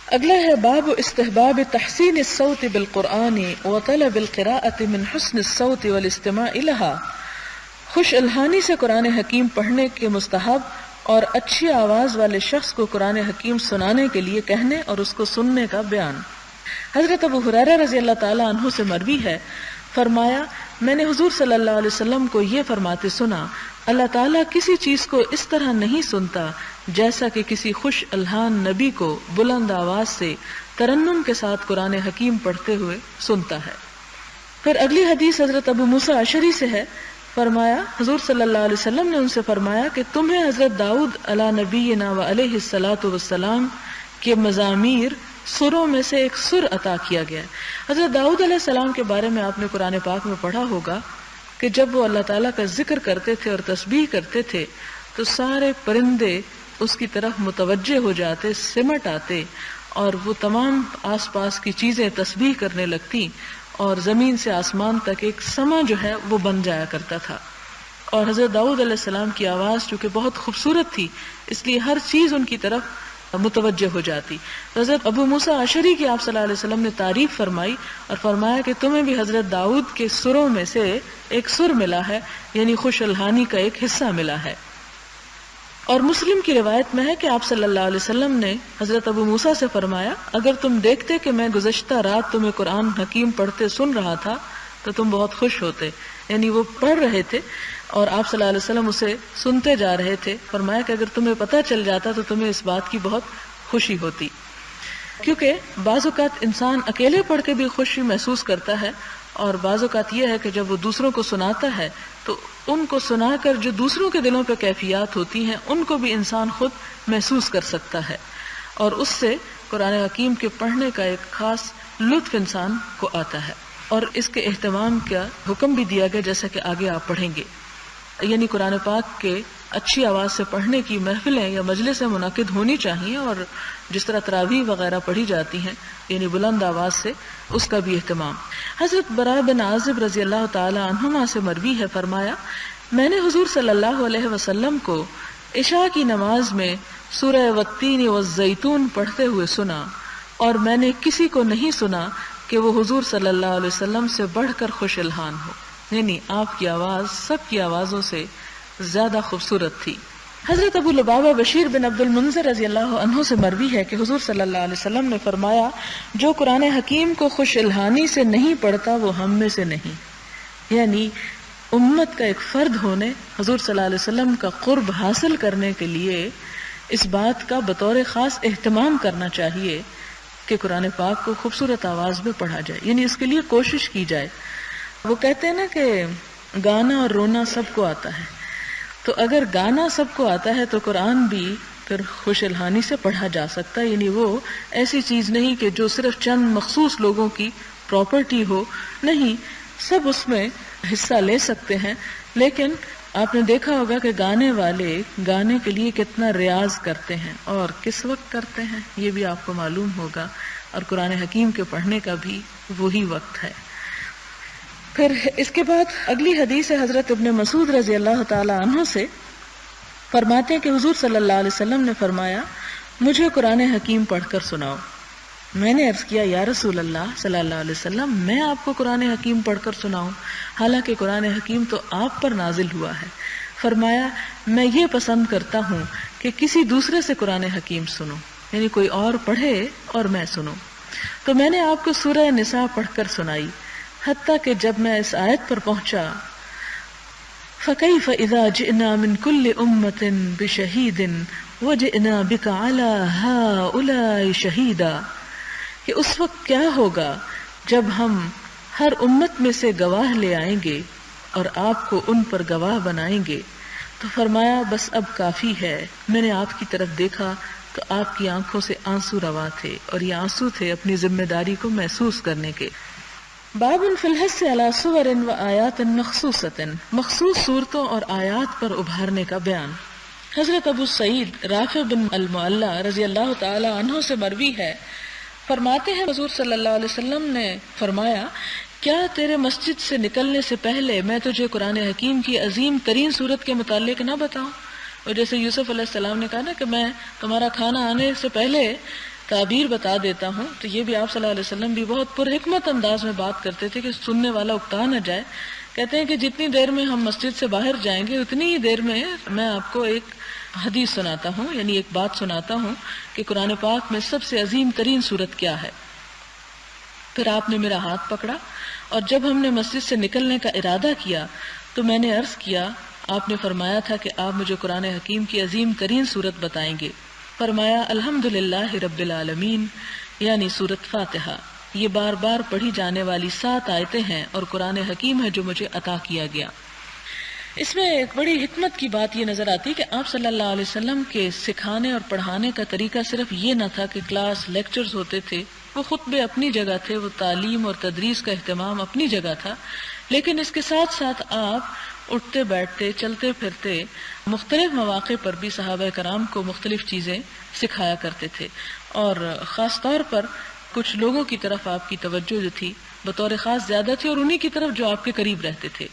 اگلا ہے باب استحباب تحسین الصوت بالقرآن وطلب القراءة من حسن الصوت والاستماع لها، خوش الحانی سے قرآن حکیم پڑھنے کے مستحب اور اچھی آواز والے شخص کو قرآن حکیم سنانے کے لیے کہنے اور اس کو سننے کا بیان۔ حضرت ابو ہریرہ رضی اللہ تعالی عنہ سے مروی ہے، فرمایا میں نے حضور صلی اللہ علیہ وسلم کو یہ فرماتے سنا، اللہ تعالیٰ کسی چیز کو اس طرح نہیں سنتا جیسا کہ کسی خوش الحان نبی کو بلند آواز سے ترنم کے ساتھ قرآن حکیم پڑھتے ہوئے سنتا ہے۔ پھر اگلی حدیث حضرت ابو موسیٰ اشعری سے ہے، فرمایا حضور صلی اللہ علیہ وسلم نے ان سے فرمایا کہ تمہیں حضرت داؤد علی نبینا و علیہ الصلاۃ والسلام کے مزامیر سروں میں سے ایک سر عطا کیا گیا ہے۔ حضرت داؤد علیہ السلام کے بارے میں آپ نے قرآن پاک میں پڑھا ہوگا کہ جب وہ اللہ تعالیٰ کا ذکر کرتے تھے اور تسبیح کرتے تھے تو سارے پرندے اس کی طرف متوجہ ہو جاتے، سمٹ آتے، اور وہ تمام آس پاس کی چیزیں تسبیح کرنے لگتی، اور زمین سے آسمان تک ایک سما جو ہے وہ بن جایا کرتا تھا۔ اور حضرت داؤد علیہ السلام کی آواز چونکہ بہت خوبصورت تھی اس لیے ہر چیز ان کی طرف متوجہ ہو جاتی۔ حضرت ابو موسیٰ اشعری کی آپ صلی اللہ علیہ وسلم نے تعریف فرمائی اور فرمایا کہ تمہیں بھی حضرت داؤد کے سروں میں سے ایک سر ملا ہے، یعنی خوش الحانی کا ایک حصہ ملا ہے۔ اور مسلم کی روایت میں ہے کہ آپ صلی اللہ علیہ وسلم نے حضرت ابو موسیٰ سے فرمایا اگر تم دیکھتے کہ میں گزشتہ رات تمہیں قرآن حکیم پڑھتے سن رہا تھا تو تم بہت خوش ہوتے، یعنی وہ پڑھ رہے تھے اور آپ صلی اللہ علیہ وسلم اسے سنتے جا رہے تھے۔ فرمایا کہ اگر تمہیں پتہ چل جاتا تو تمہیں اس بات کی بہت خوشی ہوتی، کیونکہ بعض اوقات انسان اکیلے پڑھ کے بھی خوشی محسوس کرتا ہے، اور بعض اوقات یہ ہے کہ جب وہ دوسروں کو سناتا ہے تو ان کو سنا کر جو دوسروں کے دلوں پہ کیفیات ہوتی ہیں ان کو بھی انسان خود محسوس کر سکتا ہے، اور اس سے قرآن حکیم کے پڑھنے کا ایک خاص لطف انسان کو آتا ہے، اور اس کے اہتمام کا حکم بھی دیا گیا جیسا کہ آگے آپ پڑھیں گے۔ یعنی قرآن پاک کے اچھی آواز سے پڑھنے کی محفلیں یا مجلسیں منعقد ہونی چاہیے، اور جس طرح تراویح وغیرہ پڑھی جاتی ہیں یعنی بلند آواز سے، اس کا بھی اہتمام۔ حضرت براء بن عازب رضی اللہ تعالی عنہما سے مروی ہے، فرمایا میں نے حضور صلی اللہ علیہ وسلم کو عشاء کی نماز میں سورہ والتین والزیتون پڑھتے ہوئے سنا، اور میں نے کسی کو نہیں سنا کہ وہ حضور صلی اللہ علیہ وسلم سے بڑھ کر خوش الحان ہو، یعنی آپ کی آواز سب کی آوازوں سے زیادہ خوبصورت تھی۔ حضرت ابو لبابہ بشیر بن عبد المنذر رضی اللہ عنہ سے مروی ہے کہ حضور صلی اللہ علیہ وسلم نے فرمایا جو قرآن حکیم کو خوش الحانی سے نہیں پڑھتا وہ ہم میں سے نہیں، یعنی امت کا ایک فرد ہونے، حضور صلی اللہ علیہ وسلم کا قرب حاصل کرنے کے لیے اس بات کا بطور خاص اہتمام کرنا چاہیے کہ قرآن پاک کو خوبصورت آواز میں پڑھا جائے، یعنی اس کے لیے کوشش کی جائے۔ وہ کہتے ہیں نا کہ گانا اور رونا سب کو آتا ہے، تو اگر گانا سب کو آتا ہے تو قرآن بھی پھر خوش الحانی سے پڑھا جا سکتا ہے، یعنی وہ ایسی چیز نہیں کہ جو صرف چند مخصوص لوگوں کی پراپرٹی ہو، نہیں، سب اس میں حصہ لے سکتے ہیں۔ لیکن آپ نے دیکھا ہوگا کہ گانے والے گانے کے لیے کتنا ریاض کرتے ہیں اور کس وقت کرتے ہیں یہ بھی آپ کو معلوم ہوگا، اور قرآن حکیم کے پڑھنے کا بھی وہی وقت ہے۔ پھر اس کے بعد اگلی حدیث ہے حضرت ابن مسعود رضی اللہ تعالی عنہ سے، فرماتے ہیں کہ حضور صلی اللہ علیہ وسلم نے فرمایا مجھے قرآن حکیم پڑھ کر سناؤ۔ میں نے عرض کیا یا رسول اللہ صلی اللہ علیہ وسلم میں آپ کو قرآن حکیم پڑھ کر سناؤں، حالانکہ قرآن حکیم تو آپ پر نازل ہوا ہے۔ فرمایا میں یہ پسند کرتا ہوں کہ کسی دوسرے سے قرآن حکیم سنوں، یعنی کوئی اور پڑھے اور میں سنوں۔ تو میں نے آپ کو سورہ نساء پڑھ کر سنائی، حتیٰ کہ جب میں اس آیت پر پہنچا فَكَيْفَ إِذَا جِئْنَا مِنْ كُلِّ أُمَّةٍ بِشَهِيدٍ وَجِئْنَا بِكَ عَلَى هَؤُلَاءِ شَهِيدًا، کہ اس وقت کیا ہوگا جب ہم ہر امت میں سے گواہ لے آئیں گے اور آپ کو ان پر گواہ بنائیں گے۔ تو فرمایا بس اب کافی ہے۔ میں نے آپ کی طرف دیکھا تو آپ کی آنکھوں سے آنسو رواں تھے، اور یہ آنسو تھے اپنی ذمہ داری کو محسوس کرنے کے۔ باب فی الحث علی صور و آیات مخصوصۃ، مخصوص صورتوں اور آیات پر ابھارنے کا بیان۔ حضرت ابو سعید رافع بن المعلی رضی اللہ تعالی عنہ سے مروی ہے، فرماتے ہیں حضور صلی اللہ علیہ وسلم نے فرمایا کیا تیرے مسجد سے نکلنے سے پہلے میں تجھے قرآن حکیم کی عظیم ترین صورت کے متعلق نہ بتاؤں؟ اور جیسے یوسف علیہ السلام نے کہا نا کہ میں تمہارا کھانا آنے سے پہلے تعبیر بتا دیتا ہوں، تو یہ بھی آپ صلی اللہ علیہ وسلم بھی بہت پرحکمت انداز میں بات کرتے تھے کہ سننے والا اکتا نہ جائے. کہتے ہیں کہ جتنی دیر میں ہم مسجد سے باہر جائیں گے اتنی ہی دیر میں میں آپ کو ایک حدیث سناتا ہوں، یعنی ایک بات سناتا ہوں کہ قرآن پاک میں سب سے عظیم ترین سورت کیا ہے. پھر آپ نے میرا ہاتھ پکڑا اور جب ہم نے مسجد سے نکلنے کا ارادہ کیا تو میں نے عرض کیا، آپ نے فرمایا تھا کہ آپ مجھے قرآن حکیم کی عظیم ترین سورت بتائیں گے. فرمایا الحمدللہ رب العالمین، یعنی سورت فاتحہ. یہ بار بار پڑھی جانے والی 7 آیتیں ہیں اور قرآن حکیم ہے جو مجھے عطا کیا گیا. اس میں ایک بڑی حکمت کی بات یہ نظر آتی ہے کہ آپ صلی اللہ علیہ وسلم کے سکھانے اور پڑھانے کا طریقہ صرف یہ نہ تھا کہ کلاس لیکچرز ہوتے تھے، وہ خطبے اپنی جگہ تھے، وہ تعلیم اور تدریس کا اہتمام اپنی جگہ تھا، لیکن اس کے ساتھ ساتھ آپ اٹھتے بیٹھتے چلتے پھرتے مختلف مواقع پر بھی صحابہ کرام کو مختلف چیزیں سکھایا کرتے تھے. اور خاص طور پر کچھ لوگوں کی طرف آپ کی توجہ جو تھی بطور خاص زیادہ تھی، اور انہی کی طرف جو آپ کے قریب رہتے تھے.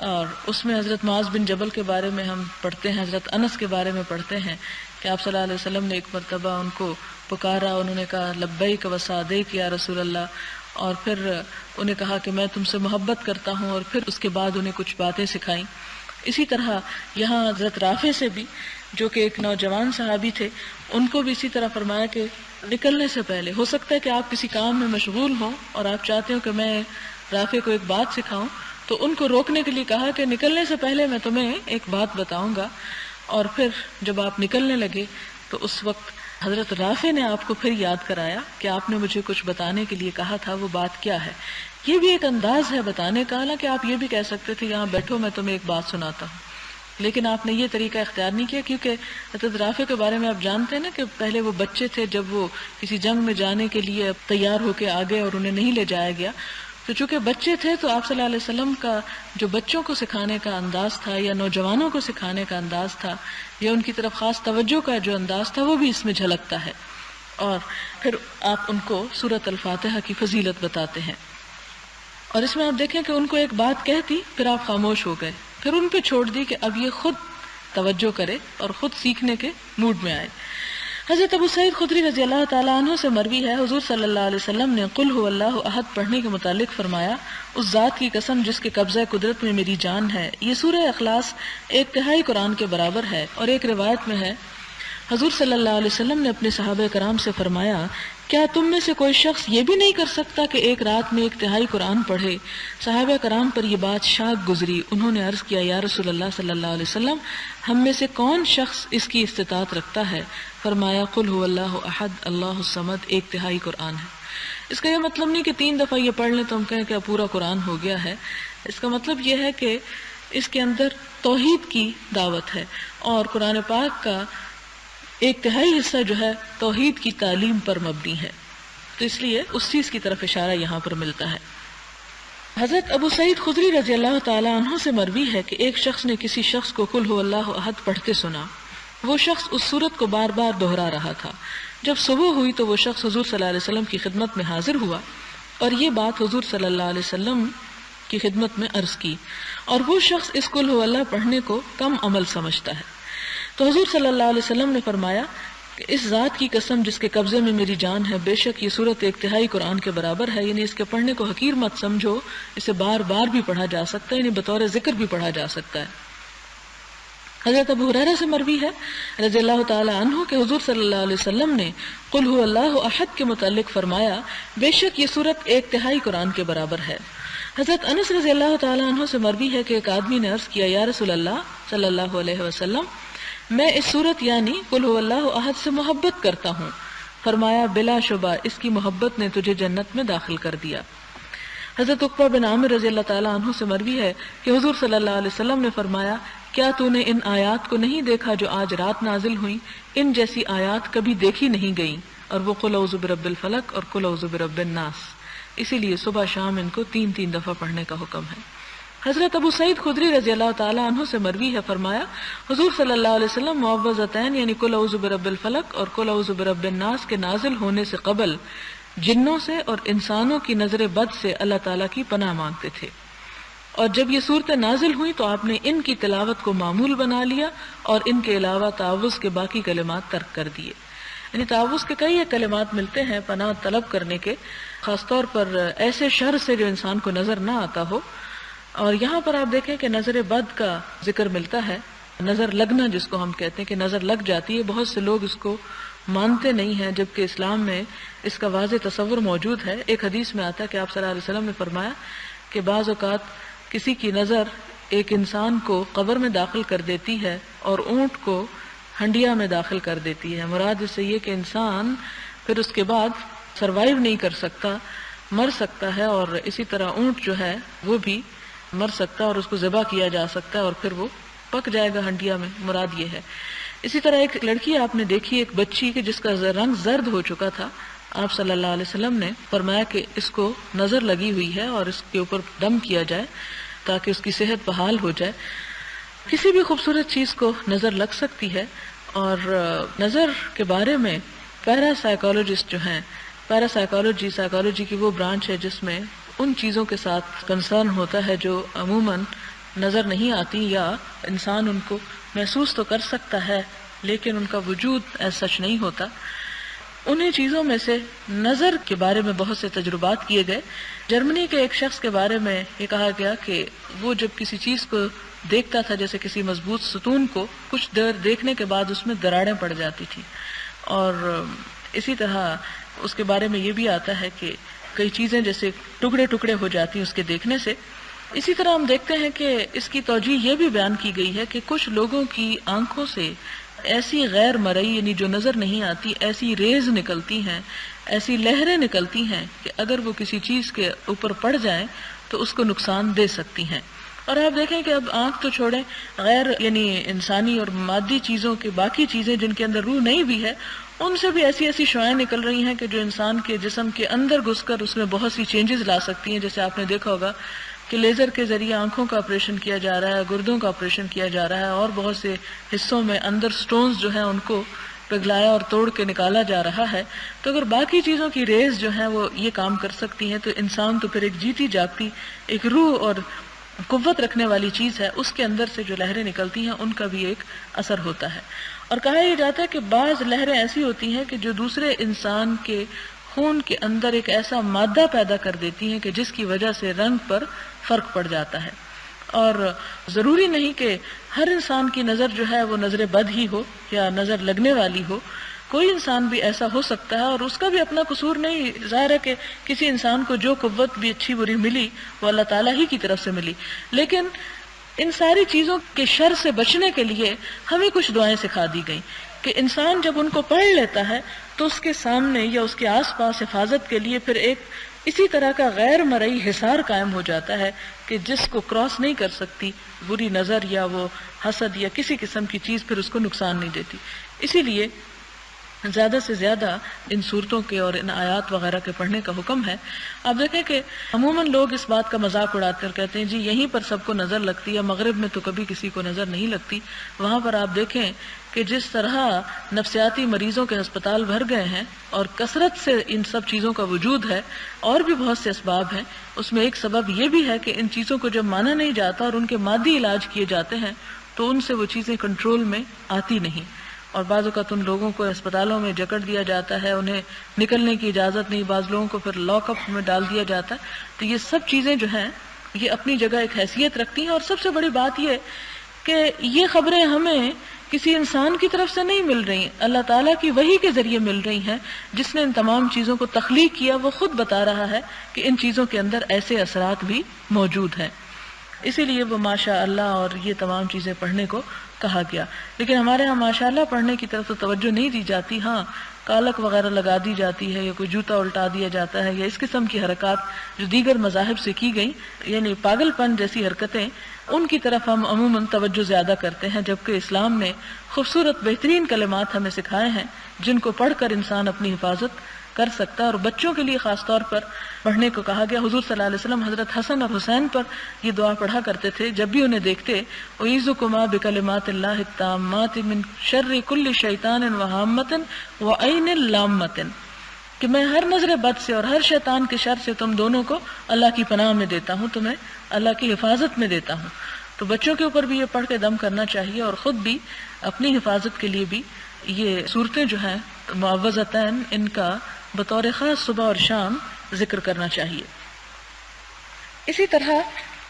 اور اس میں حضرت معاذ بن جبل کے بارے میں ہم پڑھتے ہیں، حضرت انس کے بارے میں پڑھتے ہیں کہ آپ صلی اللہ علیہ وسلم نے ایک مرتبہ ان کو پکارا، انہوں نے کہا لبیک و سعدیک یا رسول اللہ، اور پھر انہیں کہا کہ میں تم سے محبت کرتا ہوں، اور پھر اس کے بعد انہیں کچھ باتیں سکھائیں. اسی طرح یہاں حضرت رافع سے بھی، جو کہ ایک نوجوان صحابی تھے، ان کو بھی اسی طرح فرمایا کہ نکلنے سے پہلے، ہو سکتا ہے کہ آپ کسی کام میں مشغول ہوں اور آپ چاہتے ہو کہ میں رافع کو ایک بات سکھاؤں، تو ان کو روکنے کے لیے کہا کہ نکلنے سے پہلے میں تمہیں ایک بات بتاؤں گا. اور پھر جب آپ نکلنے لگے تو اس وقت حضرت رافع نے آپ کو پھر یاد کرایا کہ آپ نے مجھے کچھ بتانے کے لیے کہا تھا، وہ بات کیا ہے. یہ بھی ایک انداز ہے بتانے کا، حالانکہ آپ یہ بھی کہہ سکتے تھے یہاں بیٹھو میں تمہیں ایک بات سناتا ہوں، لیکن آپ نے یہ طریقہ اختیار نہیں کیا، کیونکہ حضرت رافع کے بارے میں آپ جانتے ہیں نا کہ پہلے وہ بچے تھے، جب وہ کسی جنگ میں جانے کے لیے تیار ہو کے آگے اور انہیں نہیں لے جایا گیا، تو چونکہ بچے تھے تو آپ صلی اللہ علیہ وسلم کا جو بچوں کو سکھانے کا انداز تھا یا نوجوانوں کو سکھانے کا انداز تھا یا ان کی طرف خاص توجہ کا جو انداز تھا وہ بھی اس میں جھلکتا ہے. اور پھر آپ ان کو سورۃ الفاتحہ کی فضیلت بتاتے ہیں. اور اس میں آپ دیکھیں کہ ان کو ایک بات کہتی، پھر آپ خاموش ہو گئے، پھر ان پہ چھوڑ دی کہ اب یہ خود توجہ کرے اور خود سیکھنے کے موڈ میں آئے. حضرت ابو سعید خدری رضی اللہ تعالیٰ عنہ سے مروی ہے، حضور صلی اللہ علیہ وسلم نے قل هو اللہ احد پڑھنے کے متعلق فرمایا، اس ذات کی قسم جس کے قبضہ قدرت میں میری جان ہے. یہ سورہ اخلاص 1/3 قرآن کے برابر ہے. اور ایک روایت میں ہے حضور صلی اللہ علیہ وسلم نے اپنے صحابہ کرام سے فرمایا، کیا تم میں سے کوئی شخص یہ بھی نہیں کر سکتا کہ ایک رات میں 1/3 قرآن پڑھے؟ صحابہ کرام پر یہ بات شاق گزری. انہوں نے عرض کیا، یا رسول اللہ صلی اللہ علیہ وسلم، ہم میں سے کون شخص اس کی استطاعت رکھتا ہے؟ فرمایا قل هو اللہ احد اللہ الصمد 1/3 قرآن ہے. اس کا یہ مطلب نہیں کہ 3 دفعہ یہ پڑھ لیں تو ہم کہیں کہ پورا قرآن ہو گیا ہے. اس کا مطلب یہ ہے کہ اس کے اندر توحید کی دعوت ہے، اور قرآن پاک کا 1/3 حصہ جو ہے توحید کی تعلیم پر مبنی ہے، تو اس لیے اس چیز کی طرف اشارہ یہاں پر ملتا ہے. حضرت ابو سعید خدری رضی اللہ تعالیٰ عنہ سے مروی ہے کہ ایک شخص نے کسی شخص کو قل هو اللہ احد پڑھتے سنا. وہ شخص اس سورت کو بار بار دہرا رہا تھا. جب صبح ہوئی تو وہ شخص حضور صلی اللہ علیہ وسلم کی خدمت میں حاضر ہوا اور یہ بات حضور صلی اللہ علیہ وسلم کی خدمت میں عرض کی، اور وہ شخص اس قل هو اللہ پڑھنے کو کم عمل سمجھتا ہے. تو حضور صلی اللہ علیہ وسلم نے فرمایا کہ اس ذات کی قسم جس کے قبضے میں میری جان ہے، بے شک یہ سورت 1/3 قرآن کے برابر ہے. یعنی اس کے پڑھنے کو حقیر مت سمجھو، اسے بار بار بھی پڑھا جا سکتا ہے، یعنی بطور ذکر بھی پڑھا جا سکتا ہے. حضرت ابو ہریرہ سے مروی ہے رضی اللہ تعالی عنہ کہ حضور صلی اللہ علیہ وسلم نے قل هو اللہ احد کے متعلق فرمایا، بے شک یہ سورت 1/3 قرآن کے برابر ہے. حضرت انس رضی اللہ تعالی عنہ سے مروی ہے کہ ایک آدمی نے عرض کیا، یا رسول اللہ صلی اللہ علیہ وسلم، میں اس سورت یعنی قل هو اللہ احد سے محبت کرتا ہوں. فرمایا، بلا شبہ اس کی محبت نے تجھے جنت میں داخل کر دیا. حضرت عقبہ بن عامر رضی اللہ تعالی عنہ سے مروی ہے کہ حضور صلی اللہ علیہ وسلم نے فرمایا، کیا تو نے ان آیات کو نہیں دیکھا جو آج رات نازل ہوئیں؟ ان جیسی آیات کبھی دیکھی نہیں گئیں. اور وہ قل اعوذ برب الفلق اور قل اعوذ برب الناس، اسی لیے صبح شام ان کو 3 دفعہ پڑھنے کا حکم ہے. حضرت ابو سعید خدری رضی اللہ تعالی عنہ سے مروی ہے، فرمایا حضور صلی اللہ علیہ وسلم معوذتین یعنی قل اعوذ برب الفلق اور قل اعوذ برب الناس کے نازل ہونے سے قبل جنوں سے اور انسانوں کی نظر بد سے اللہ تعالیٰ کی پناہ مانگتے تھے. اور جب یہ صورتیں نازل ہوئیں تو آپ نے ان کی تلاوت کو معمول بنا لیا اور ان کے علاوہ تعوذ کے باقی کلمات ترک کر دیے. یعنی تعوذ کے کئی کلمات ملتے ہیں پناہ طلب کرنے کے، خاص طور پر ایسے شر سے جو انسان کو نظر نہ آتا ہو. اور یہاں پر آپ دیکھیں کہ نظر بد کا ذکر ملتا ہے، نظر لگنا جس کو ہم کہتے ہیں کہ نظر لگ جاتی ہے. بہت سے لوگ اس کو مانتے نہیں ہیں، جبکہ اسلام میں اس کا واضح تصور موجود ہے. ایک حدیث میں آتا ہے کہ آپ صلی اللہ علیہ وسلم نے فرمایا کہ بعض اوقات کسی کی نظر ایک انسان کو قبر میں داخل کر دیتی ہے اور اونٹ کو ہنڈیا میں داخل کر دیتی ہے. مراد اس سے یہ کہ انسان پھر اس کے بعد سروائیو نہیں کر سکتا، مر سکتا ہے، اور اسی طرح اونٹ جو ہے وہ بھی مر سکتا ہے اور اس کو ذبح کیا جا سکتا ہے اور پھر وہ پک جائے گا ہنڈیا میں. مراد یہ ہے. اسی طرح ایک لڑکی آپ نے دیکھی، ایک بچی کہ جس کا رنگ زرد ہو چکا تھا، آپ صلی اللہ علیہ وسلم نے فرمایا کہ اس کو نظر لگی ہوئی ہے اور اس کے اوپر دم کیا جائے تاکہ اس کی صحت بحال ہو جائے. کسی بھی خوبصورت چیز کو نظر لگ سکتی ہے. اور نظر کے بارے میں پیرا سائیکالوجسٹ جو ہیں، پیرا سائیکالوجی کی وہ برانچ ہے جس میں ان چیزوں کے ساتھ کنسرن ہوتا ہے جو عموماً نظر نہیں آتی یا انسان ان کو محسوس تو کر سکتا ہے لیکن ان کا وجود ایز سچ نہیں ہوتا. انہیں چیزوں میں سے نظر کے بارے میں بہت سے تجربات کیے گئے. جرمنی کے ایک شخص کے بارے میں یہ کہا گیا کہ وہ جب کسی چیز کو دیکھتا تھا، جیسے کسی مضبوط ستون کو، کچھ دیر دیکھنے کے بعد اس میں دراڑیں پڑ جاتی تھی. اور اسی طرح اس کے بارے میں یہ بھی آتا ہے کہ کئی چیزیں جیسے ٹکڑے ٹکڑے ہو جاتی ہیں اس کے دیکھنے سے. اسی طرح ہم دیکھتے ہیں کہ اس کی توجیہ یہ بھی بیان کی گئی ہے کہ کچھ لوگوں کی آنکھوں سے ایسی غیر مرئی، یعنی جو نظر نہیں آتی، ایسی ریز نکلتی ہیں، ایسی لہریں نکلتی ہیں کہ اگر وہ کسی چیز کے اوپر پڑ جائیں تو اس کو نقصان دے سکتی ہیں. اور آپ دیکھیں کہ اب آنکھ تو چھوڑیں، غیر یعنی انسانی اور مادی چیزوں کے باقی چیزیں جن کے اندر روح نہیں بھی ہے، ان سے بھی ایسی ایسی شعاعیں نکل رہی ہیں کہ جو انسان کے جسم کے اندر گھس کر اس میں بہت سی چینجز لا سکتی ہیں. جیسے آپ نے دیکھا ہوگا کہ لیزر کے ذریعے آنکھوں کا آپریشن کیا جا رہا ہے، گردوں کا آپریشن کیا جا رہا ہے، اور بہت سے حصوں میں اندر سٹونز جو ہیں ان کو پگھلایا اور توڑ کے نکالا جا رہا ہے. تو اگر باقی چیزوں کی ریز جو ہیں وہ یہ کام کر سکتی ہیں تو انسان تو پھر ایک جیتی جاگتی ایک روح اور قوت رکھنے والی چیز ہے، اس کے اندر سے جو لہریں نکلتی ہیں ان کا بھی ایک اثر ہوتا ہے. اور کہا یہ جاتا ہے کہ بعض لہریں ایسی ہوتی ہیں کہ جو دوسرے انسان کے خون کے اندر ایک ایسا مادہ پیدا کر دیتی ہیں کہ جس کی وجہ سے رنگ پر فرق پڑ جاتا ہے. اور ضروری نہیں کہ ہر انسان کی نظر جو ہے وہ نظر بد ہی ہو یا نظر لگنے والی ہو. کوئی انسان بھی ایسا ہو سکتا ہے اور اس کا بھی اپنا قصور نہیں. ظاہر ہے کہ کسی انسان کو جو قوت بھی اچھی بری ملی وہ اللہ تعالیٰ ہی کی طرف سے ملی، لیکن ان ساری چیزوں کے شر سے بچنے کے لیے ہمیں کچھ دعائیں سکھا دی گئیں کہ انسان جب ان کو پڑھ لیتا ہے تو اس کے سامنے یا اس کے آس پاس حفاظت کے لیے پھر ایک اسی طرح کا غیر مرئی حصار قائم ہو جاتا ہے کہ جس کو کراس نہیں کر سکتی بری نظر یا وہ حسد یا کسی قسم کی چیز، پھر اس کو نقصان نہیں دیتی. اسی لیے زیادہ سے زیادہ ان صورتوں کے اور ان آیات وغیرہ کے پڑھنے کا حکم ہے. آپ دیکھیں کہ عموماً لوگ اس بات کا مذاق اڑاتے اور کہتے ہیں جی یہیں پر سب کو نظر لگتی ہے، مغرب میں تو کبھی کسی کو نظر نہیں لگتی. وہاں پر آپ دیکھیں کہ جس طرح نفسیاتی مریضوں کے ہسپتال بھر گئے ہیں اور کثرت سے ان سب چیزوں کا وجود ہے، اور بھی بہت سے اسباب ہیں. اس میں ایک سبب یہ بھی ہے کہ ان چیزوں کو جب مانا نہیں جاتا اور ان کے مادی علاج کیے جاتے ہیں تو ان سے وہ چیزیں کنٹرول میں آتی نہیں، اور بعض اوقات ان لوگوں کو اسپتالوں میں جکڑ دیا جاتا ہے، انہیں نکلنے کی اجازت نہیں، بعض لوگوں کو پھر لاک اپ میں ڈال دیا جاتا ہے. تو یہ سب چیزیں جو ہیں یہ اپنی جگہ ایک حیثیت رکھتی ہیں. اور سب سے بڑی بات یہ کہ یہ خبریں ہمیں کسی انسان کی طرف سے نہیں مل رہی، اللہ تعالیٰ کی وحی کے ذریعے مل رہی ہیں. جس نے ان تمام چیزوں کو تخلیق کیا وہ خود بتا رہا ہے کہ ان چیزوں کے اندر ایسے اثرات بھی موجود ہیں. اسی لیے وہ ماشاء اللہ اور یہ تمام چیزیں پڑھنے کو کہا گیا. لیکن ہمارے ہاں ماشاء اللہ پڑھنے کی طرف تو توجہ نہیں دی جاتی. ہاں کالک وغیرہ لگا دی جاتی ہے یا کوئی جوتا الٹا دیا جاتا ہے یا اس قسم کی حرکات جو دیگر مذاہب سے کی گئی، یعنی پاگل پن جیسی حرکتیں، ان کی طرف ہم عموماً توجہ زیادہ کرتے ہیں، جبکہ اسلام نے خوبصورت بہترین کلمات ہمیں سکھائے ہیں جن کو پڑھ کر انسان اپنی حفاظت کر سکتا ہے. اور بچوں کے لیے خاص طور پر پڑھنے کو کہا گیا. حضور صلی اللہ علیہ وسلم حضرت حسن اور حسین پر یہ دعا پڑھا کرتے تھے جب بھی انہیں دیکھتے، اعوذکما بکلمات اللہ التامات من شر کل شیطان وہامۃ وعین لامۃ، کہ میں ہر نظر بد سے اور ہر شیطان کے شر سے تم دونوں کو اللہ کی پناہ میں دیتا ہوں، تمہیں اللہ کی حفاظت میں دیتا ہوں. تو بچوں کے اوپر بھی یہ پڑھ کے دم کرنا چاہیے اور خود بھی اپنی حفاظت کے لیے بھی یہ صورتیں جو ہیں معوذتین، ان کا بطور خاص صبح اور شام ذکر کرنا چاہیے۔ اسی طرح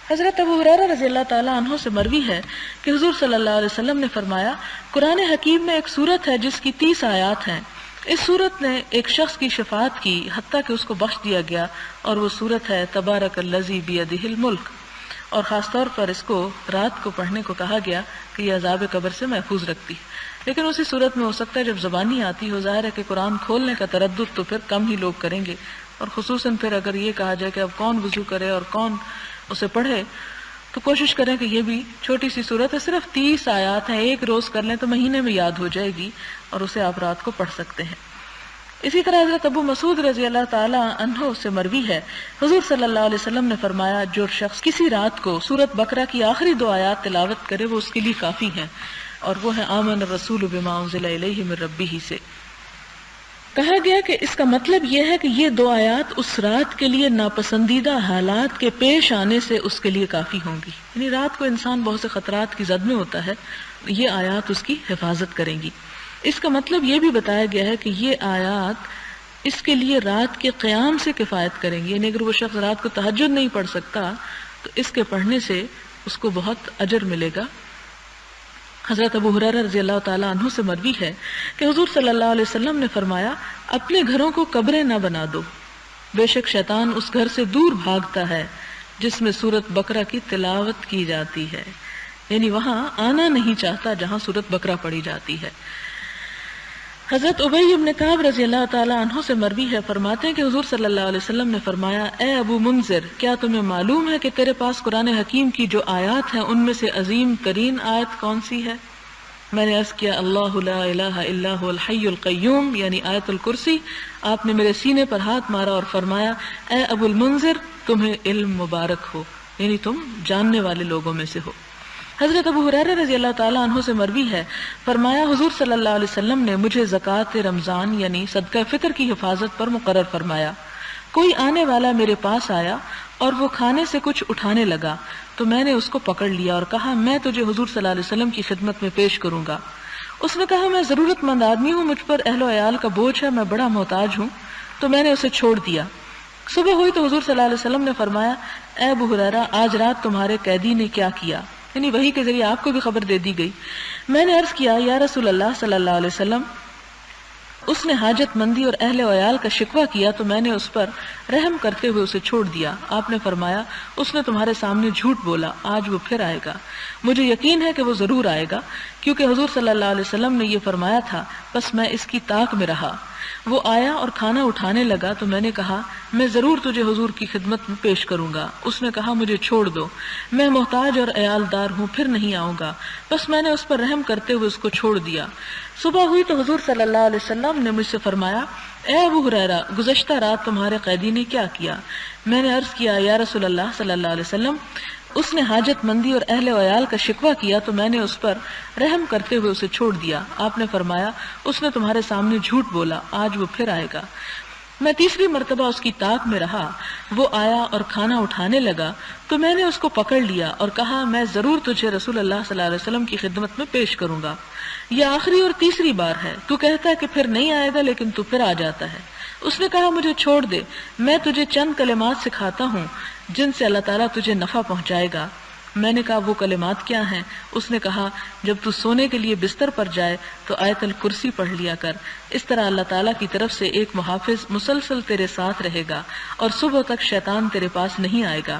حضرت ابو ہریرہ رضی اللہ تعالیٰ عنہ سے مروی ہے کہ حضور صلی اللہ علیہ وسلم نے فرمایا، قرآن حکیم میں ایک سورت ہے جس کی 30 آیات ہیں، اس سورت نے ایک شخص کی شفاعت کی حتیٰ کہ اس کو بخش دیا گیا، اور وہ سورت ہے تبارک الذی بیدہ الملک، اور خاص طور پر اس کو رات کو پڑھنے کو کہا گیا کہ یہ عذاب قبر سے محفوظ رکھتی ہے۔ لیکن اسی صورت میں ہو سکتا ہے جب زبانی آتی ہو، ظاہر ہے کہ قرآن کھولنے کا تردد تو پھر کم ہی لوگ کریں گے، اور خصوصاً پھر اگر یہ کہا جائے کہ اب کون وضو کرے اور کون اسے پڑھے، تو کوشش کریں کہ یہ بھی چھوٹی سی صورت ہے، صرف 30 آیات ہیں، ایک روز کر لیں تو مہینے میں یاد ہو جائے گی، اور اسے آپ رات کو پڑھ سکتے ہیں۔ اسی طرح حضرت ابو مسعود رضی اللہ تعالی عنہ سے مروی ہے، حضور صلی اللہ علیہ وسلم نے فرمایا، جو شخص کسی رات کو سورۃ بقرہ کی آخری 2 آیات تلاوت کرے وہ اس کے لیے کافی ہیں، اور وہ ہے آمن الرسول بما انزل الیہ من ربہ سے۔ کہا گیا کہ اس کا مطلب یہ ہے کہ یہ 2 آیات اس رات کے لیے ناپسندیدہ حالات کے پیش آنے سے اس کے لیے کافی ہوں گی، یعنی رات کو انسان بہت سے خطرات کی زد میں ہوتا ہے، یہ آیات اس کی حفاظت کریں گی۔ اس کا مطلب یہ بھی بتایا گیا ہے کہ یہ آیات اس کے لیے رات کے قیام سے کفایت کریں گی، یعنی اگر وہ شخص رات کو تہجد نہیں پڑھ سکتا تو اس کے پڑھنے سے اس کو بہت اجر ملے گا۔ حضرت ابو ہریرہ رضی اللہ تعالیٰ عنہ سے مروی ہے کہ حضور صلی اللہ علیہ وسلم نے فرمایا، اپنے گھروں کو قبریں نہ بنا دو، بے شک شیطان اس گھر سے دور بھاگتا ہے جس میں سورۃ بقرہ کی تلاوت کی جاتی ہے، یعنی وہاں آنا نہیں چاہتا جہاں سورۃ بقرہ پڑھی جاتی ہے۔ حضرت ابی بن کعب رضی اللہ تعالیٰ عنہ سے مروی ہے، فرماتے ہیں کہ حضور صلی اللہ علیہ وسلم نے فرمایا، اے ابو منذر، کیا تمہیں معلوم ہے کہ تیرے پاس قرآن حکیم کی جو آیات ہیں ان میں سے عظیم ترین آیت کون سی ہے؟ میں نے عرض کیا، اللہ لا الہ الا هو الحی القیوم، یعنی آیت الکرسی۔ آپ نے میرے سینے پر ہاتھ مارا اور فرمایا، اے ابو المنذر، تمہیں علم مبارک ہو، یعنی تم جاننے والے لوگوں میں سے ہو۔ حضرت ابو ہریرہ رضی اللہ تعالیٰ عنہ سے مروی ہے، فرمایا، حضور صلی اللہ علیہ وسلم نے مجھے زکوٰۃ رمضان یعنی صدقہ فطر کی حفاظت پر مقرر فرمایا۔ کوئی آنے والا میرے پاس آیا اور وہ کھانے سے کچھ اٹھانے لگا تو میں نے اس کو پکڑ لیا اور کہا، میں تجھے حضور صلی اللہ علیہ وسلم کی خدمت میں پیش کروں گا۔ اس نے کہا، میں ضرورت مند آدمی ہوں، مجھ پر اہل و عیال کا بوجھ ہے، میں بڑا محتاج ہوں، تو میں نے اسے چھوڑ دیا۔ صبح ہوئی تو حضور صلی اللہ علیہ وسلم نے فرمایا، اے ابو ہریرہ، آج رات تمہارے قیدی نے کیا کیا؟ یعنی وحی کے ذریعے آپ کو بھی خبر دے دی گئی۔ میں نے عرض کیا، یا رسول اللہ صلی اللہ علیہ وسلم، اس نے حاجت مندی اور اہل و عیال کا شکوہ کیا تو میں نے اس پر رحم کرتے ہوئے اسے چھوڑ دیا۔ آپ نے فرمایا، اس نے تمہارے سامنے جھوٹ بولا، آج وہ پھر آئے گا، مجھے یقین ہے کہ وہ ضرور آئے گا، کیونکہ حضور صلی اللہ علیہ وسلم نے یہ فرمایا تھا، بس میں اس کی طاق میں رہا۔ وہ آیا اور کھانا اٹھانے لگا تو میں نے کہا، میں ضرور تجھے حضور کی خدمت میں پیش کروں گا۔ اس نے کہا، مجھے چھوڑ دو، میں محتاج اور عیال دار ہوں، پھر نہیں آؤں گا۔ بس میں نے اس پر رحم کرتے ہوئے اس کو چھوڑ دیا۔ صبح ہوئی تو حضور صلی اللہ علیہ وسلم نے مجھ سے فرمایا، اے ابو ہریرہ، گزشتہ رات تمہارے قیدی نے کیا کیا؟ میں نے عرض کیا، یا رسول اللہ صلی اللہ علیہ وسلم، اس نے حاجت مندی اور اہل و عیال کا شکوہ کیا تو میں نے اس پر رحم کرتے ہوئے اسے چھوڑ دیا۔ آپ نے فرمایا، اس نے تمہارے سامنے جھوٹ بولا، آج وہ پھر آئے گا۔ میں تیسری مرتبہ اس کی طاق میں رہا۔ وہ آیا اور کھانا اٹھانے لگا تو میں نے اس کو پکڑ لیا اور کہا، میں ضرور تجھے رسول اللہ صلی اللہ علیہ وسلم کی خدمت میں پیش کروں گا۔ یہ آخری اور تیسری بار ہے، تو کہتا ہے کہ پھر نہیں آئے گا لیکن تو پھر آ جاتا ہے۔ اس نے کہا، مجھے چھوڑ دے، میں تجھے چند کلمات سکھاتا ہوں جن سے اللہ تعالیٰ تجھے نفع پہنچائے گا۔ میں نے کہا، وہ کلمات کیا ہیں؟ اس نے کہا، جب تو سونے کے لیے بستر پر جائے تو آیت الکرسی پڑھ لیا کر، اس طرح اللہ تعالیٰ کی طرف سے ایک محافظ مسلسل تیرے ساتھ رہے گا اور صبح تک شیطان تیرے پاس نہیں آئے گا۔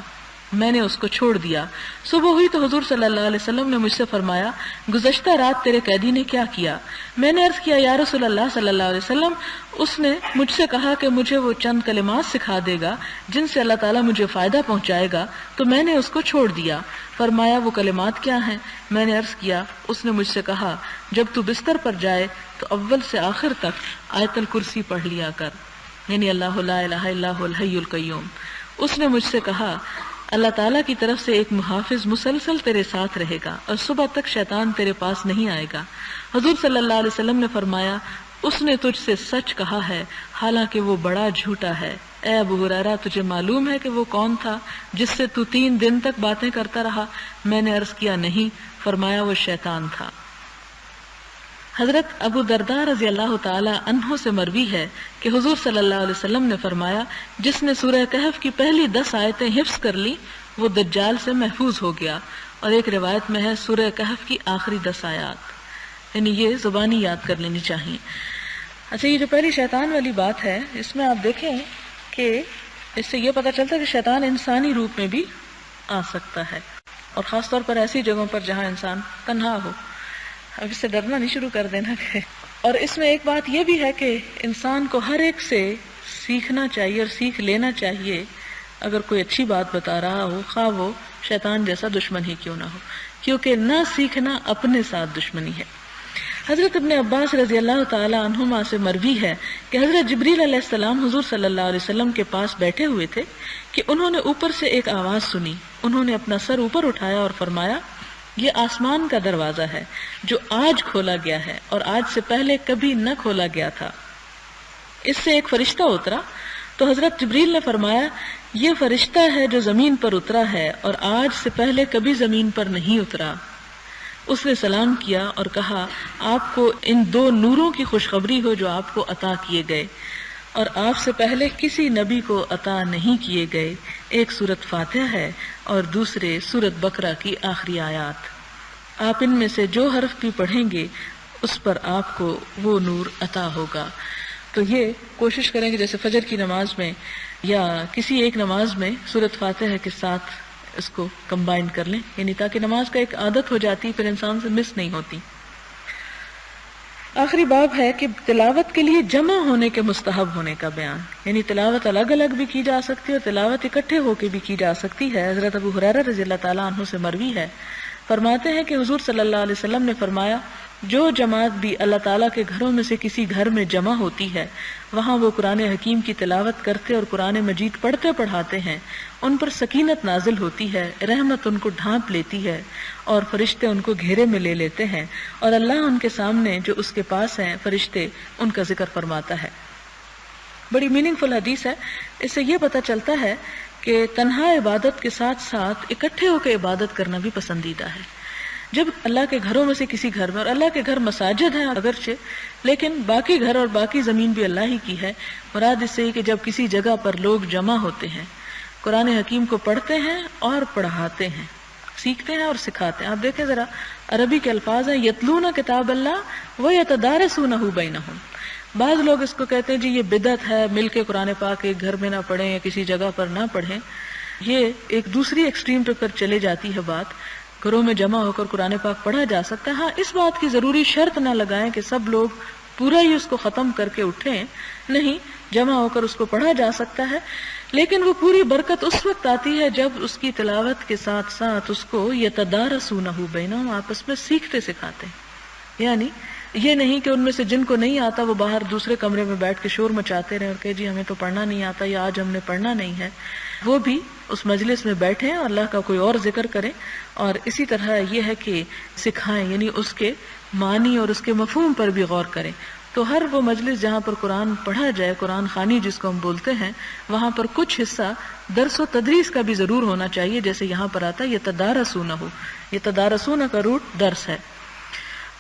میں نے اس کو چھوڑ دیا۔ صبح ہوئی تو حضور صلی اللہ علیہ وسلم نے مجھ سے فرمایا، گزشتہ رات تیرے قیدی نے کیا کیا؟ میں نے عرض کیا، یا رسول اللہ صلی اللہ علیہ وسلم، اس نے مجھ سے کہا کہ مجھے وہ چند کلمات سکھا دے گا جن سے اللہ تعالیٰ مجھے فائدہ پہنچائے گا، تو میں نے اس کو چھوڑ دیا۔ فرمایا، وہ کلمات کیا ہیں؟ میں نے عرض کیا، اس نے مجھ سے کہا، جب تو بستر پر جائے تو اول سے آخر تک آیت الکرسی پڑھ لیا کر، یعنی اللہ لا الہ الا هو الحی القیوم۔ اس نے مجھ سے کہا، اللہ تعالیٰ کی طرف سے ایک محافظ مسلسل تیرے ساتھ رہے گا اور صبح تک شیطان تیرے پاس نہیں آئے گا۔ حضور صلی اللہ علیہ وسلم نے فرمایا، اس نے تجھ سے سچ کہا ہے حالانکہ وہ بڑا جھوٹا ہے۔ اے ابو ہریرہ، تجھے معلوم ہے کہ وہ کون تھا جس سے تو 3 دن تک باتیں کرتا رہا؟ میں نے عرض کیا، نہیں۔ فرمایا، وہ شیطان تھا۔ حضرت ابو درداء رضی اللہ تعالی عنہ سے مروی ہے کہ حضور صلی اللہ علیہ وسلم نے فرمایا جس نے سورہ کہف کی پہلی 10 آیتیں حفظ کر لی وہ دجال سے محفوظ ہو گیا، اور ایک روایت میں ہے سورہ کہف کی آخری 10 آیات، یعنی یہ زبانی یاد کر لینی چاہیے۔ اچھا، یہ جو پہلی شیطان والی بات ہے اس میں آپ دیکھیں کہ اس سے یہ پتہ چلتا ہے کہ شیطان انسانی روپ میں بھی آ سکتا ہے، اور خاص طور پر ایسی جگہوں پر جہاں انسان تنہا ہو۔ اب اس سے ڈرنا نہیں شروع کر دینا کہ، اور اس میں ایک بات یہ بھی ہے کہ انسان کو ہر ایک سے سیکھنا چاہیے اور سیکھ لینا چاہیے، اگر کوئی اچھی بات بتا رہا ہو خواہ وہ شیطان جیسا دشمن ہی کیوں نہ ہو، کیونکہ نہ سیکھنا اپنے ساتھ دشمنی ہے۔ حضرت ابن عباس رضی اللہ تعالی عنہما سے مروی ہے کہ حضرت جبریل علیہ السلام حضور صلی اللہ علیہ وسلم کے پاس بیٹھے ہوئے تھے کہ انہوں نے اوپر سے ایک آواز سنی، انہوں نے اپنا سر اوپر اٹھایا اور فرمایا یہ آسمان کا دروازہ ہے جو آج کھولا گیا ہے اور آج سے پہلے کبھی نہ کھولا گیا تھا۔ اس سے ایک فرشتہ اترا تو حضرت جبریل نے فرمایا یہ فرشتہ ہے جو زمین پر اترا ہے اور آج سے پہلے کبھی زمین پر نہیں اترا۔ اس نے سلام کیا اور کہا آپ کو ان 2 نوروں کی خوشخبری ہو جو آپ کو عطا کیے گئے اور آپ سے پہلے کسی نبی کو عطا نہیں کیے گئے، ایک سورۃ فاتحہ ہے اور دوسرے سورۃ بقرہ کی آخری آیات، آپ ان میں سے جو حرف بھی پڑھیں گے اس پر آپ کو وہ نور عطا ہوگا۔ تو یہ کوشش کریں کہ جیسے فجر کی نماز میں یا کسی ایک نماز میں سورۃ فاتحہ کے ساتھ اس کو کمبائن کر لیں، یعنی تاکہ نماز کا ایک عادت ہو جاتی پھر انسان سے مس نہیں ہوتی۔ آخری باب ہے کہ تلاوت کے لیے جمع ہونے کے مستحب ہونے کا بیان، یعنی تلاوت الگ الگ بھی کی جا سکتی ہے اور تلاوت اکٹھے ہو کے بھی کی جا سکتی ہے۔ حضرت ابو ہریرہ رضی اللہ تعالیٰ عنہ سے مروی ہے، فرماتے ہیں کہ حضور صلی اللہ علیہ وسلم نے فرمایا جو جماعت بھی اللہ تعالیٰ کے گھروں میں سے کسی گھر میں جمع ہوتی ہے وہاں وہ قرآن حکیم کی تلاوت کرتے اور قرآن مجید پڑھتے پڑھاتے ہیں، ان پر سکینت نازل ہوتی ہے، رحمت ان کو ڈھانپ لیتی ہے اور فرشتے ان کو گھیرے میں لے لیتے ہیں، اور اللہ ان کے سامنے جو اس کے پاس ہیں فرشتے ان کا ذکر فرماتا ہے۔ بڑی میننگ فل حدیث ہے۔ اس سے یہ پتہ چلتا ہے کہ تنہا عبادت کے ساتھ ساتھ اکٹھے ہو کے عبادت کرنا بھی پسندیدہ ہے۔ جب اللہ کے گھروں میں سے کسی گھر میں، اور اللہ کے گھر مساجد ہیں اگرچہ لیکن باقی گھر اور باقی زمین بھی اللہ ہی کی ہے، مراد اس سے کہ جب کسی جگہ پر لوگ جمع ہوتے ہیں قرآن حکیم کو پڑھتے ہیں اور پڑھاتے ہیں، سیکھتے ہیں اور سکھاتے ہیں۔ آپ دیکھیں ذرا عربی کے الفاظ ہیں یتلون کتاب اللہ ویتدارسونہ بینہم۔ بعض لوگ اس کو کہتے ہیں جی یہ بدعت ہے، مل کے قرآن پاک ایک گھر میں نہ پڑھیں یا کسی جگہ پر نہ پڑھیں۔ یہ ایک دوسری ایکسٹریم پر چلے جاتی ہے بات۔ گھروں میں جمع ہو کر قرآن پاک پڑھا جا سکتا ہے، ہاں اس بات کی ضروری شرط نہ لگائیں کہ سب لوگ پورا ہی اس کو ختم کر کے اٹھیں، نہیں، جمع ہو کر اس کو پڑھا جا سکتا ہے، لیکن وہ پوری برکت اس وقت آتی ہے جب اس کی تلاوت کے ساتھ ساتھ اس کو یتدارسونہ بینہم، آپس میں سیکھتے سکھاتے ہیں۔ یعنی یہ نہیں کہ ان میں سے جن کو نہیں آتا وہ باہر دوسرے کمرے میں بیٹھ کے شور مچاتے رہیں اور کہ جی ہمیں تو پڑھنا نہیں آتا یا آج ہم نے پڑھنا نہیں ہے، وہ بھی اس مجلس میں بیٹھیں اور اللہ کا کوئی اور ذکر کریں، اور اسی طرح یہ ہے کہ سکھائیں، یعنی اس کے معنی اور اس کے مفہوم پر بھی غور کریں۔ تو ہر وہ مجلس جہاں پر قرآن پڑھا جائے، قرآن خوانی جس کو ہم بولتے ہیں، وہاں پر کچھ حصہ درس و تدریس کا بھی ضرور ہونا چاہیے، جیسے یہاں پر آتا ہے یتدارسونہ، یتدارسونہ کا روٹ درس ہے۔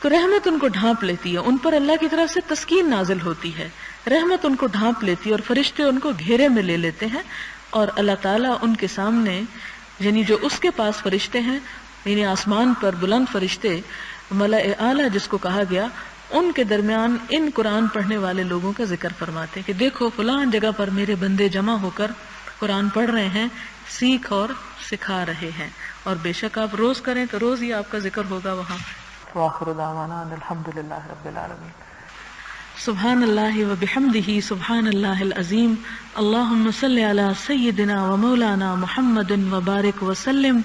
تو رحمت ان کو ڈھانپ لیتی ہے، ان پر اللہ کی طرف سے تسکین نازل ہوتی ہے، رحمت ان کو ڈھانپ لیتی ہے اور فرشتے ان کو گھیرے میں لے لیتے ہیں، اور اللہ تعالیٰ ان کے سامنے، یعنی جو اس کے پاس فرشتے ہیں، یعنی آسمان پر بلند فرشتے، ملائے اعلیٰ جس کو کہا گیا، ان کے درمیان ان قرآن پڑھنے والے لوگوں کا ذکر فرماتے ہیں کہ دیکھو فلاں جگہ پر میرے بندے جمع ہو کر قرآن پڑھ رہے ہیں، سیکھ اور سکھا رہے ہیں، اور بے شک آپ روز کریں تو روز ہی آپ کا ذکر ہوگا وہاں۔ وآخر دعوانا ان الحمد للہ رب العالمین۔ سبحان اللہ وبحمدہ سبحان اللہ العظیم۔ اللہم صلی علی سیدنا ومولانا محمد وبارک وسلم۔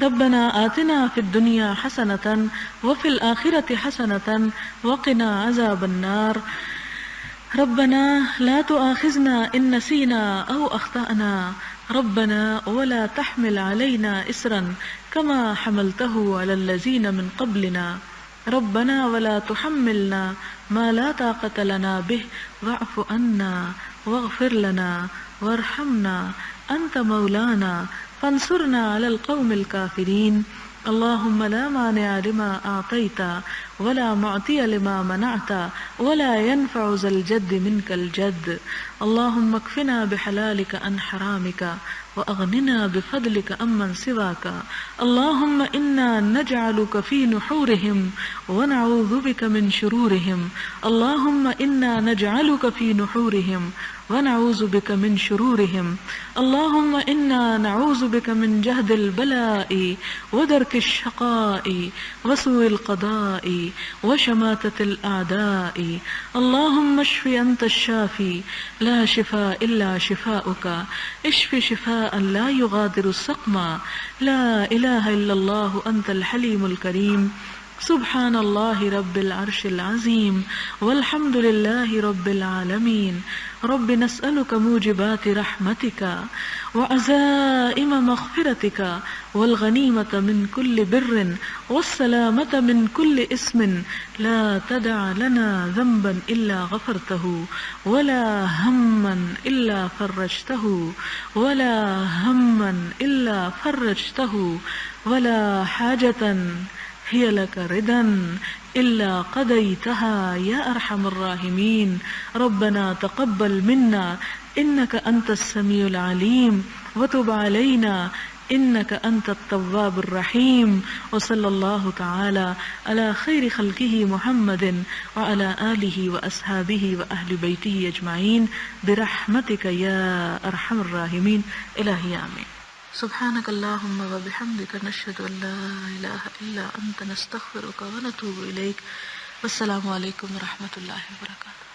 ربنا آتنا فی الدنیا حسنۃ وفی الآخرۃ حسنۃ وقنا عذاب النار۔ ربنا لا تؤاخذنا ان نسینا او اخطأنا، ربنا ولا تحمل علينا إصرا كما حملته على الذين من قبلنا، ربنا ولا تحملنا ما لا طاقة لنا به واعف عنا واغفر لنا وارحمنا أنت مولانا فانصرنا على القوم الكافرين۔ اللهم لا مانع لما أعطيت ولا معطي لما منعت ولا ينفع ذا الجد منك الجد. اللهم اكفنا بحلالك عن حرامك وأغننا بفضلك عمن سواك. اللهم إنا نجعلك في نحورهم ونعوذ بك من شرورهم. اللهم إنا نجعلك في نحورهم ونعوذ بك من شرورهم. اللهم إنا نعوذ بك من جهد البلاء ودرك الشقاء وسوء القضاء وشماتة الأعداء. اللهم اشف أنت الشافي لا شفاء إلا شفاؤك، اشف شفاء لا يغادر سقما. لا إله إلا الله أنت الحليم الكريم. سبحان الله رب العرش العظيم والحمد لله رب العالمين. رب نسألك موجبات رحمتك وعزائم مغفرتك والغنيمة من كل بر والسلامة من كل اسم، لا تدع لنا ذنبا إلا غفرته ولا هما إلا فرجته ولا هما إلا فرجته ولا حاجة هي لك ردا إلا قضيتها يا أرحم الراحمين. ربنا تقبل منا إنك أنت السميع العليم وتب علينا إنك أنت التواب الرحيم. وصلى الله تعالى على خير خلقه محمد وعلى آله وأصحابه وأهل بيته أجمعين برحمتك يا أرحم الراحمين. إلهي آمين. سبحانك اللهم وبحمدك نشهد أن لا إله إلا أنت نستغفرك ونتوب إليك. والسلام عليكم ورحمة الله وبركاته.